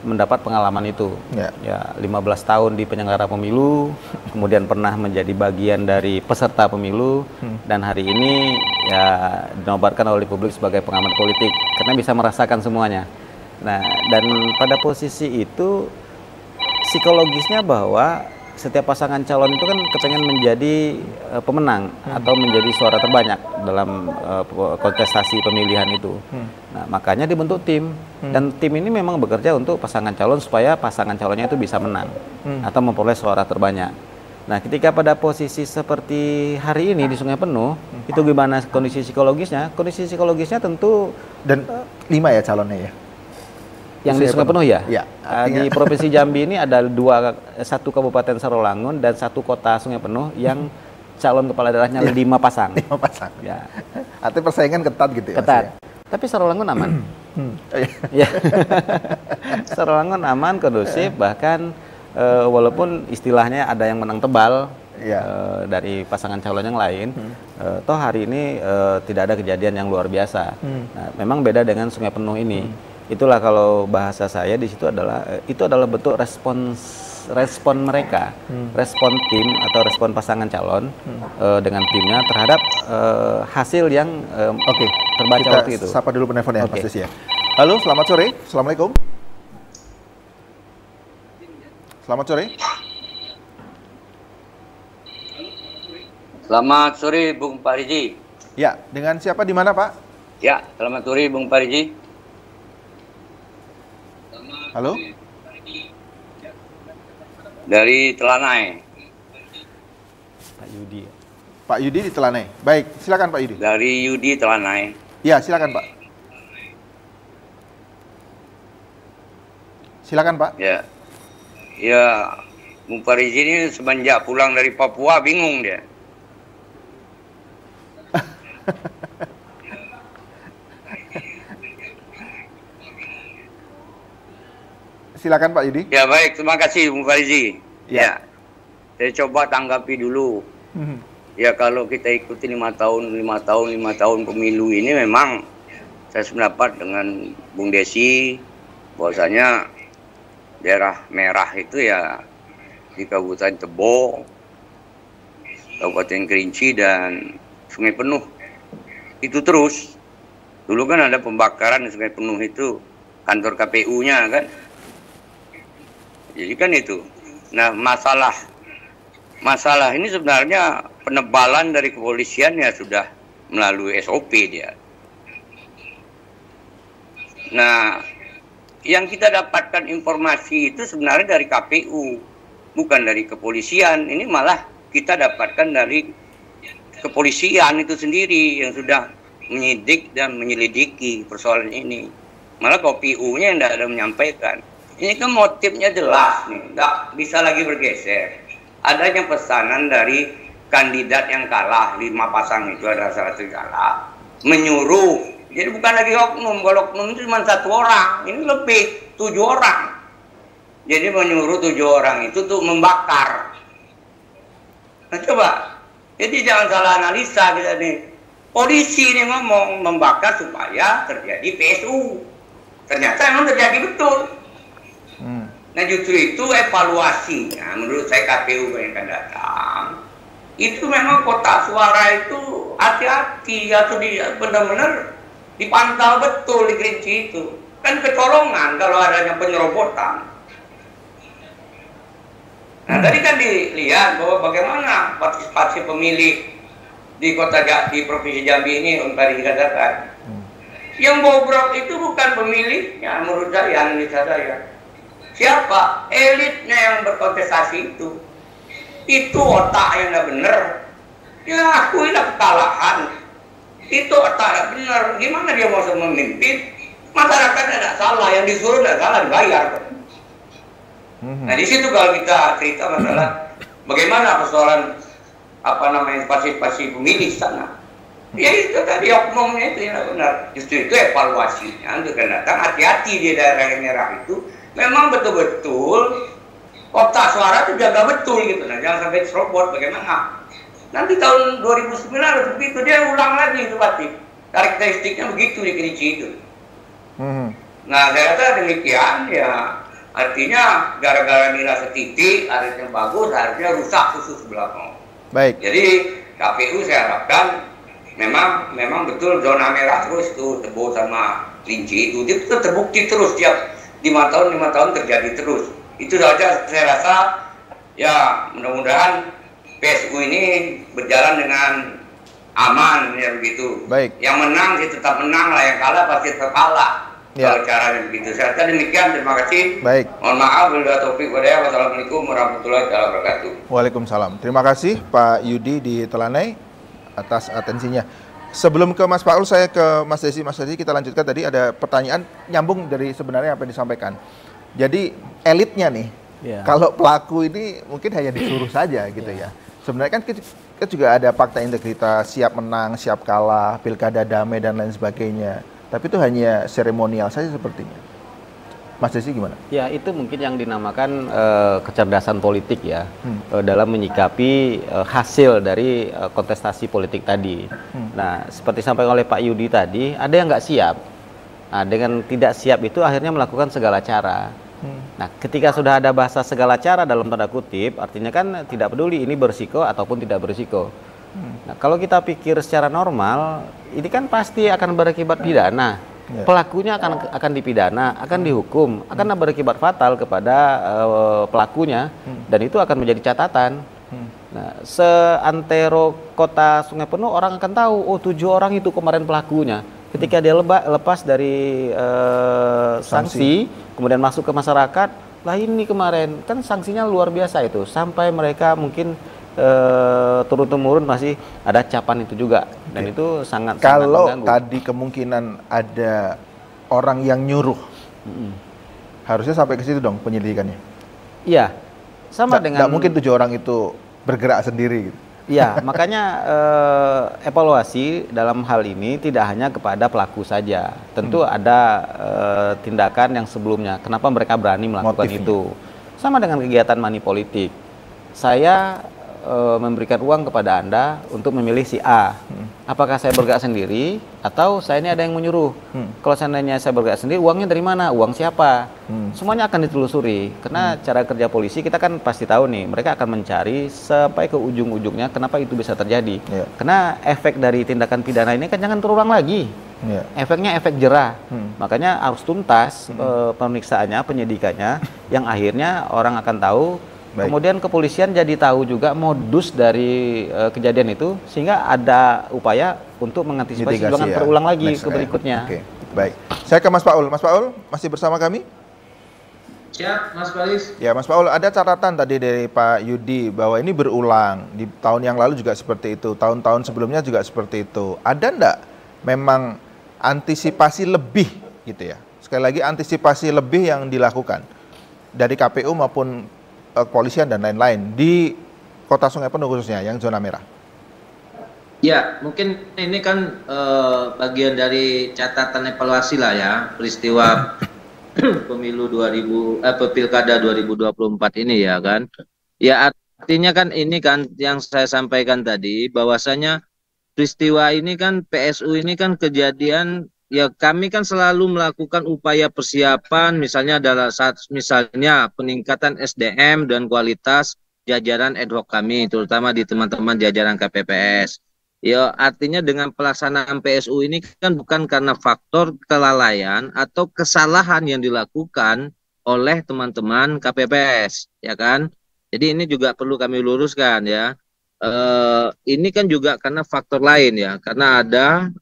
mendapat pengalaman itu. Ya, 15 tahun di penyelenggara pemilu, kemudian pernah menjadi bagian dari peserta pemilu, dan hari ini ya dinobatkan oleh publik sebagai pengamat politik karena bisa merasakan semuanya. Nah, dan pada posisi itu psikologisnya bahwa setiap pasangan calon itu kan kepengen menjadi pemenang atau menjadi suara terbanyak dalam kontestasi pemilihan itu. Nah, makanya dibentuk tim, dan tim ini memang bekerja untuk pasangan calon supaya pasangan calonnya itu bisa menang atau memperoleh suara terbanyak. Nah, ketika pada posisi seperti hari ini di Sungai Penuh, itu gimana kondisi psikologisnya? Kondisi psikologisnya tentu dan 5 ya calonnya ya. Yang di Sungai Penuh ya? Ya. Di Provinsi Jambi ini ada satu Kabupaten Sarolangun dan 1 kota Sungai Penuh yang calon kepala daerahnya 5 pasang. 5 pasang. Ya. Artinya persaingan ketat gitu ya. Ketat. Tapi Sarolangun aman. Ya. Sarolangun aman, kondusif, bahkan walaupun istilahnya ada yang menang tebal dari pasangan calon yang lain, toh hari ini tidak ada kejadian yang luar biasa. Nah, memang beda dengan Sungai Penuh ini. Itulah kalau bahasa saya di situ adalah itu adalah bentuk respon mereka, respon tim atau respon pasangan calon dengan timnya terhadap hasil yang terbaca waktu itu. Sapa dulu penelpon ya, Mas Desi ya. Halo, selamat sore. Assalamualaikum. Selamat sore. Selamat sore, Bung Pariji. Ya, dengan siapa di mana, Pak? Ya, selamat sore, Bung Pariji. Halo? Dari Telanai. Pak Yudi. Pak Yudi di Telanai. Baik, silakan Pak Yudi. Dari Yudi Telanai. Ya, silakan Pak. Silakan Pak. Ya, ya, Bung Pariji ini semenjak pulang dari Papua bingung dia. Silakan Pak Yudi. Ya baik, terima kasih Bung Pariji. Ya, saya coba tanggapi dulu. Ya kalau kita ikuti 5 tahun pemilu ini memang saya sependapat dengan Bung Desi bahwasanya daerah merah itu ya di Kabupaten Tebo, Kabupaten Kerinci dan Sungai Penuh. Itu terus. Dulu kan ada pembakaran di Sungai Penuh itu kantor KPU-nya kan. Jadi kan itu. Nah, masalah ini sebenarnya penebalan dari kepolisian ya sudah melalui SOP dia. Nah, yang kita dapatkan informasi itu sebenarnya dari KPU, bukan dari kepolisian. Ini malah kita dapatkan dari kepolisian itu sendiri yang sudah menyidik dan menyelidiki persoalan ini. Malah KPU-nya yang tidak ada menyampaikan. Ini kan motifnya jelas nih, nggak bisa lagi bergeser. Adanya pesanan dari kandidat yang kalah, 5 pasang itu ada salah satu kalah, menyuruh. Jadi bukan lagi oknum, kalau oknum itu cuma 1 orang, ini lebih 7 orang. Jadi menyuruh 7 orang itu tuh membakar. Nah coba, jadi jangan salah analisa kita nih. Polisi ini ngomong membakar supaya terjadi PSU. Ternyata memang terjadi betul. Nah justru itu evaluasinya menurut saya KPU yang akan datang itu memang kotak suara itu hati-hati atau benar-benar dipantau betul di Kerinci itu kan kecolongan kalau adanya penyerobotan. Nah tadi kan dilihat bahwa bagaimana partisipasi pemilih di Provinsi Jambi ini untuk tadi dikatakan yang bobrok itu bukan pemilihnya menurut saya, analisa saya. Siapa? Elitnya yang berkontestasi itu. Itu otak yang tidak benar. Ya akuilah kekalahan. Itu otak tidak benar. Gimana dia mau memimpin? Masyarakat tidak salah, yang disuruh tidak salah, dibayar. Nah di situ kalau kita cerita masalah bagaimana persoalan partisipasi pemilih sana. Ya itu tadi oknumnya itu yang tidak benar. Justru itu evaluasinya untuk datang hati-hati di daerah yang merah itu. Memang betul-betul kotak suara itu jaga betul gitu. Nah jangan sampai serobot. Bagaimana? Nanti tahun 2009 begitu dia ulang lagi itu pasti. Karakteristiknya begitu di Kerinci itu. Nah saya rasa demikian ya. Artinya gara-gara nilai setitik, harusnya bagus, harusnya rusak khusus belakang. Baik. Jadi KPU saya harapkan memang betul zona merah terus tuh Tebo sama Kerinci itu terbukti terus tiap 5 tahun terjadi terus. Itu saja saya rasa ya mudah-mudahan PSU ini berjalan dengan aman ya begitu. Baik. Yang menang sih tetap menang lah, yang kalah pasti tetap kalah. kalau caranya begitu. Saya demikian, terima kasih. Baik. Mohon maaf, bila topik wadaya. Wassalamualaikum warahmatullahi wabarakatuh. Waalaikumsalam. Terima kasih Pak Yudi di Telanai atas atensinya. Sebelum ke Mas Paul, saya ke Mas Desi. Mas Desi, kita lanjutkan tadi ada pertanyaan nyambung dari sebenarnya apa yang disampaikan. Jadi elitnya nih, kalau pelaku ini mungkin hanya disuruh saja gitu ya. Sebenarnya kan kita juga ada fakta integritas, siap menang, siap kalah, pilkada damai dan lain sebagainya. Tapi itu hanya seremonial saja sepertinya. Mas Desi gimana? Ya, itu mungkin yang dinamakan kecerdasan politik ya, dalam menyikapi hasil dari kontestasi politik tadi. Nah, seperti disampaikan oleh Pak Yudi tadi, ada yang nggak siap. Nah, dengan tidak siap itu akhirnya melakukan segala cara. Nah, ketika sudah ada bahasa segala cara dalam tanda kutip, artinya kan tidak peduli ini berisiko ataupun tidak berisiko. Nah, kalau kita pikir secara normal, ini kan pasti akan berakibat pidana. Pelakunya akan dipidana, akan dihukum, akan berakibat fatal kepada pelakunya, dan itu akan menjadi catatan. Nah, seantero kota Sungai Penuh orang akan tahu, oh 7 orang itu kemarin pelakunya. Ketika dia lepas dari sanksi, kemudian masuk ke masyarakat, lah ini kemarin kan sanksinya luar biasa itu, sampai mereka mungkin turun-temurun masih ada capan itu juga, dan itu sangat kalau mengganggu. Tadi kemungkinan ada orang yang nyuruh, harusnya sampai ke situ dong penyelidikannya. Iya, sama dengan nggak mungkin 7 orang itu bergerak sendiri gitu. Iya, makanya evaluasi dalam hal ini tidak hanya kepada pelaku saja. Tentu ada tindakan yang sebelumnya. Kenapa mereka berani melakukan motifnya itu? Sama dengan kegiatan money politik. Saya memberikan uang kepada Anda untuk memilih si A. Apakah saya bergerak sendiri atau saya ini ada yang menyuruh? Kalau seandainya saya bergerak sendiri, uangnya dari mana? Uang siapa? Semuanya akan ditelusuri. Karena cara kerja polisi kita kan pasti tahu nih, mereka akan mencari sampai ke ujung-ujungnya kenapa itu bisa terjadi. Karena efek dari tindakan pidana ini kan jangan terulang lagi. Efeknya efek jerah. Makanya harus tuntas pemeriksaannya, penyidikannya, yang akhirnya orang akan tahu. Baik. Kemudian kepolisian jadi tahu juga modus dari kejadian itu, sehingga ada upaya untuk mengantisipasi jangan terulang lagi ke berikutnya. Oke. Baik, saya ke Mas Paul. Mas Paul masih bersama kami? Siap, Mas Faris. Ya, Mas Paul, ada catatan tadi dari Pak Yudi bahwa ini berulang di tahun yang lalu juga seperti itu, tahun-tahun sebelumnya juga seperti itu. Ada enggak memang antisipasi lebih gitu ya? Sekali lagi antisipasi lebih yang dilakukan dari KPU maupun kepolisian dan lain-lain di Kota Sungai Penuh khususnya yang zona merah. Ya, mungkin ini kan bagian dari catatan evaluasi lah ya, peristiwa pemilu Pilkada 2024 ini ya kan. Ya, artinya kan ini kan yang saya sampaikan tadi, bahwasanya peristiwa ini kan PSU ini kan kejadian. Ya, kami kan selalu melakukan upaya persiapan, misalnya adalah misalnya peningkatan SDM dan kualitas jajaran ad hoc kami, terutama di teman-teman jajaran KPPS. Ya, artinya dengan pelaksanaan PSU ini kan bukan karena faktor kelalaian atau kesalahan yang dilakukan oleh teman-teman KPPS, ya kan? Jadi ini juga perlu kami luruskan ya. Ini kan juga karena faktor lain ya, karena ada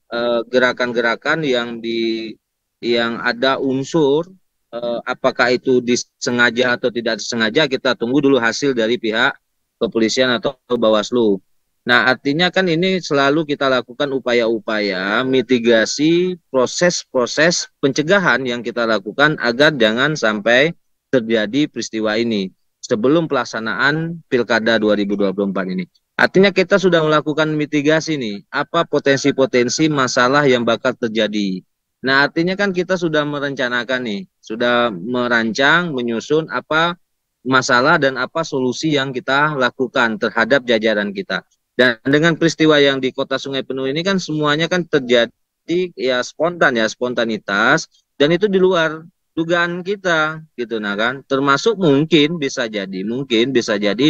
gerakan-gerakan yang ada unsur apakah itu disengaja atau tidak disengaja, kita tunggu dulu hasil dari pihak kepolisian atau Bawaslu. Nah, artinya kan ini selalu kita lakukan upaya-upaya mitigasi proses-proses pencegahan yang kita lakukan agar jangan sampai terjadi peristiwa ini sebelum pelaksanaan Pilkada 2024 ini. Artinya kita sudah melakukan mitigasi nih, apa potensi-potensi masalah yang bakal terjadi. Nah, artinya kan kita sudah merencanakan nih, sudah merancang, menyusun apa masalah dan apa solusi yang kita lakukan terhadap jajaran kita. Dan dengan peristiwa yang di Kota Sungai Penuh ini kan semuanya kan terjadi ya spontan ya, spontanitas, dan itu di luar dugaan kita gitu nah kan. Termasuk mungkin bisa jadi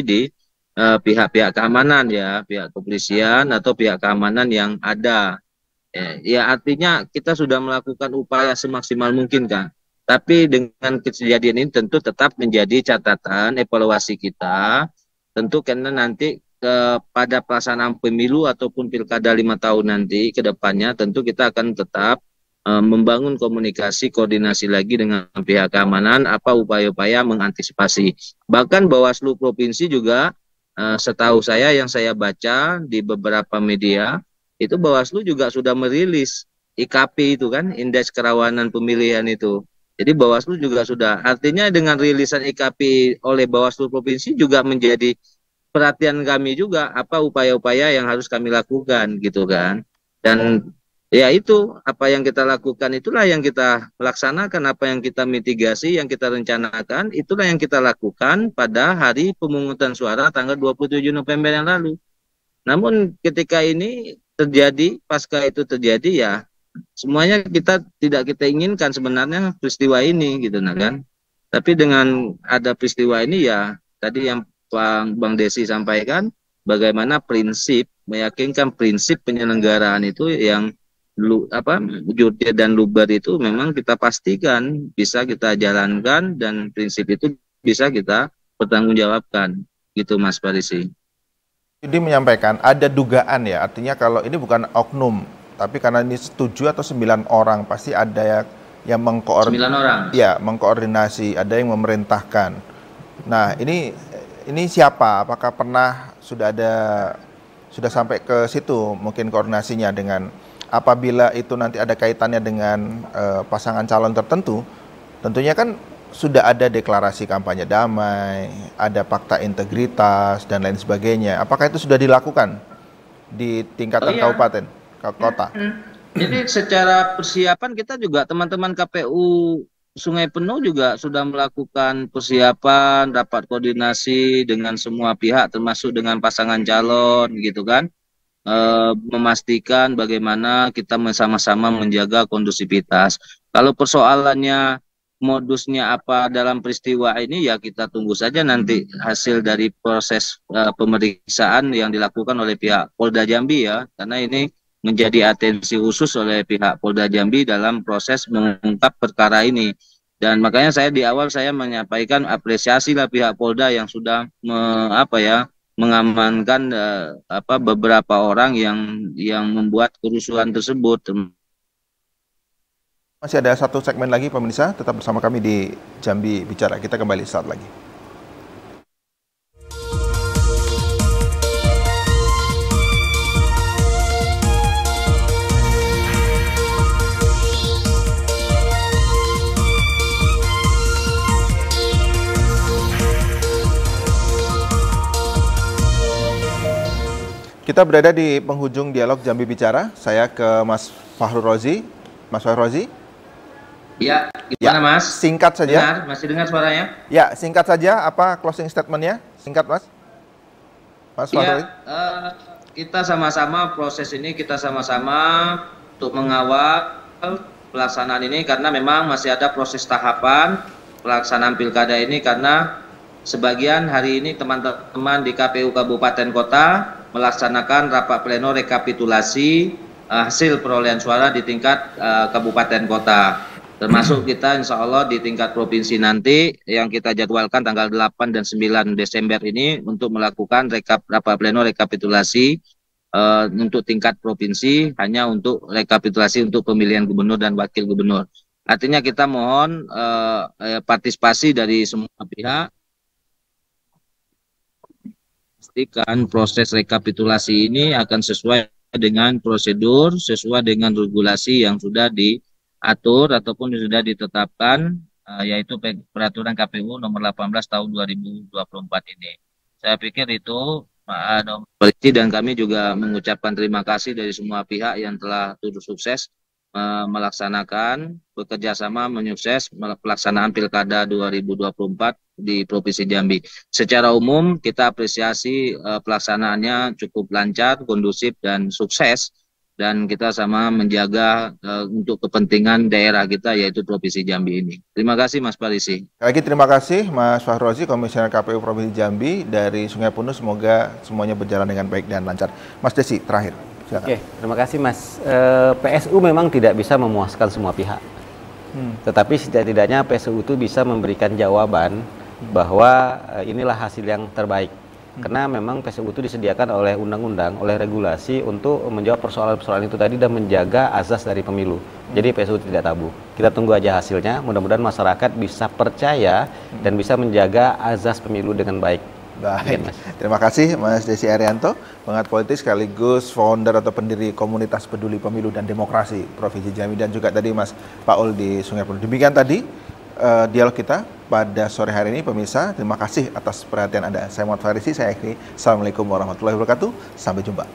di pihak-pihak keamanan ya, pihak kepolisian atau pihak keamanan yang ada. Ya artinya kita sudah melakukan upaya semaksimal mungkin kan. Tapi dengan kejadian ini tentu tetap menjadi catatan evaluasi kita. Tentu karena nanti pada pelaksanaan pemilu ataupun pilkada 5 tahun nanti ke depannya tentu kita akan tetap membangun komunikasi koordinasi lagi dengan pihak keamanan, apa upaya-upaya mengantisipasi. Bahkan Bawaslu Provinsi juga setahu saya yang saya baca di beberapa media itu Bawaslu juga sudah merilis IKP itu kan, Indeks Kerawanan Pemilihan itu. Jadi Bawaslu juga sudah, artinya dengan rilisan IKP oleh Bawaslu Provinsi juga menjadi perhatian kami juga apa upaya-upaya yang harus kami lakukan gitu kan. Dan ya itu, apa yang kita lakukan itulah yang kita laksanakan, apa yang kita mitigasi, yang kita rencanakan, itulah yang kita lakukan pada hari pemungutan suara tanggal 27 November yang lalu. Namun ketika ini terjadi, pasca itu terjadi ya, semuanya tidak kita inginkan sebenarnya peristiwa ini gitu kan. Tapi dengan ada peristiwa ini ya, tadi yang Bang Desi sampaikan, bagaimana prinsip, meyakinkan prinsip penyelenggaraan itu yang jurdil dan luber itu memang kita pastikan bisa kita jalankan dan prinsip itu bisa kita pertanggungjawabkan gitu Mas Farisi. Jadi menyampaikan ada dugaan ya, artinya kalau ini bukan oknum, tapi karena ini 7 atau 9 orang pasti ada yang mengkoordinasi, ada yang memerintahkan. Nah ini siapa? Apakah pernah sudah sampai ke situ mungkin koordinasinya dengan apabila itu nanti ada kaitannya dengan pasangan calon tertentu, tentunya kan sudah ada deklarasi kampanye damai, ada fakta integritas, dan lain sebagainya. Apakah itu sudah dilakukan di tingkatan kabupaten, kota? Jadi secara persiapan kita juga, teman-teman KPU Sungai Penuh juga sudah melakukan persiapan, rapat koordinasi dengan semua pihak, termasuk dengan pasangan calon gitu kan. Memastikan bagaimana kita sama-sama menjaga kondusivitas. Kalau persoalannya modusnya apa dalam peristiwa ini ya kita tunggu saja nanti hasil dari proses pemeriksaan yang dilakukan oleh pihak Polda Jambi ya, karena ini menjadi atensi khusus oleh pihak Polda Jambi dalam proses mengungkap perkara ini. Dan makanya saya di awal saya menyampaikan apresiasi lah pihak Polda yang sudah mengamankan beberapa orang yang membuat kerusuhan tersebut. Masih ada satu segmen lagi pemirsa, tetap bersama kami di Jambi Bicara. Kita kembali saat lagi. Kita berada di penghujung dialog Jambi Bicara. Saya ke Mas Fahrul Rozi. Mas Fahrul Rozi? Ya, gimana Mas? Singkat saja. Dengar, masih dengar suaranya? Ya, singkat saja. Apa closing statement-nya? Singkat, Mas. Mas Fahrul. Kita sama-sama proses ini, kita sama-sama untuk mengawal pelaksanaan ini karena memang masih ada proses tahapan pelaksanaan pilkada ini, karena sebagian hari ini teman-teman di KPU Kabupaten Kota melaksanakan rapat pleno rekapitulasi hasil perolehan suara di tingkat kabupaten kota. Termasuk kita insya Allah di tingkat provinsi nanti yang kita jadwalkan tanggal 8 dan 9 Desember ini untuk melakukan rapat pleno rekapitulasi untuk tingkat provinsi, hanya untuk rekapitulasi untuk pemilihan gubernur dan wakil gubernur. Artinya kita mohon partisipasi dari semua pihak. Pastikan proses rekapitulasi ini akan sesuai dengan prosedur, sesuai dengan regulasi yang sudah diatur ataupun sudah ditetapkan, yaitu peraturan KPU nomor 18 tahun 2024 ini. Saya pikir itu Pak dan kami juga mengucapkan terima kasih dari semua pihak yang telah turut sukses melaksanakan, bekerja sama menyukses pelaksanaan Pilkada 2024 di Provinsi Jambi. Secara umum kita apresiasi pelaksanaannya cukup lancar, kondusif dan sukses, dan kita sama menjaga untuk kepentingan daerah kita yaitu Provinsi Jambi ini. Terima kasih Mas Farisi. Lagi terima kasih Mas Fahrul Rozi, Komisioner KPU Provinsi Jambi dari Sungai Penuh. Semoga semuanya berjalan dengan baik dan lancar. Mas Desi, terakhir. Silakan. Oke, terima kasih Mas. PSU memang tidak bisa memuaskan semua pihak. Tetapi setidaknya PSU itu bisa memberikan jawaban bahwa inilah hasil yang terbaik. Karena memang PSU itu disediakan oleh undang-undang, oleh regulasi untuk menjawab persoalan-persoalan itu tadi dan menjaga azas dari pemilu. Jadi PSU tidak tabu. Kita tunggu aja hasilnya, mudah-mudahan masyarakat bisa percaya dan bisa menjaga azas pemilu dengan baik. Baik, terima kasih Mas Desi Arianto, pengamat politik sekaligus founder atau pendiri komunitas peduli pemilu dan demokrasi Provinsi Jambi, dan juga tadi Mas Paul di Sungai Penuh. Demikian tadi dialog kita pada sore hari ini, pemirsa. Terima kasih atas perhatian Anda. Saya Muhammad Farisi, saya akhiri. Assalamualaikum warahmatullahi wabarakatuh. Sampai jumpa.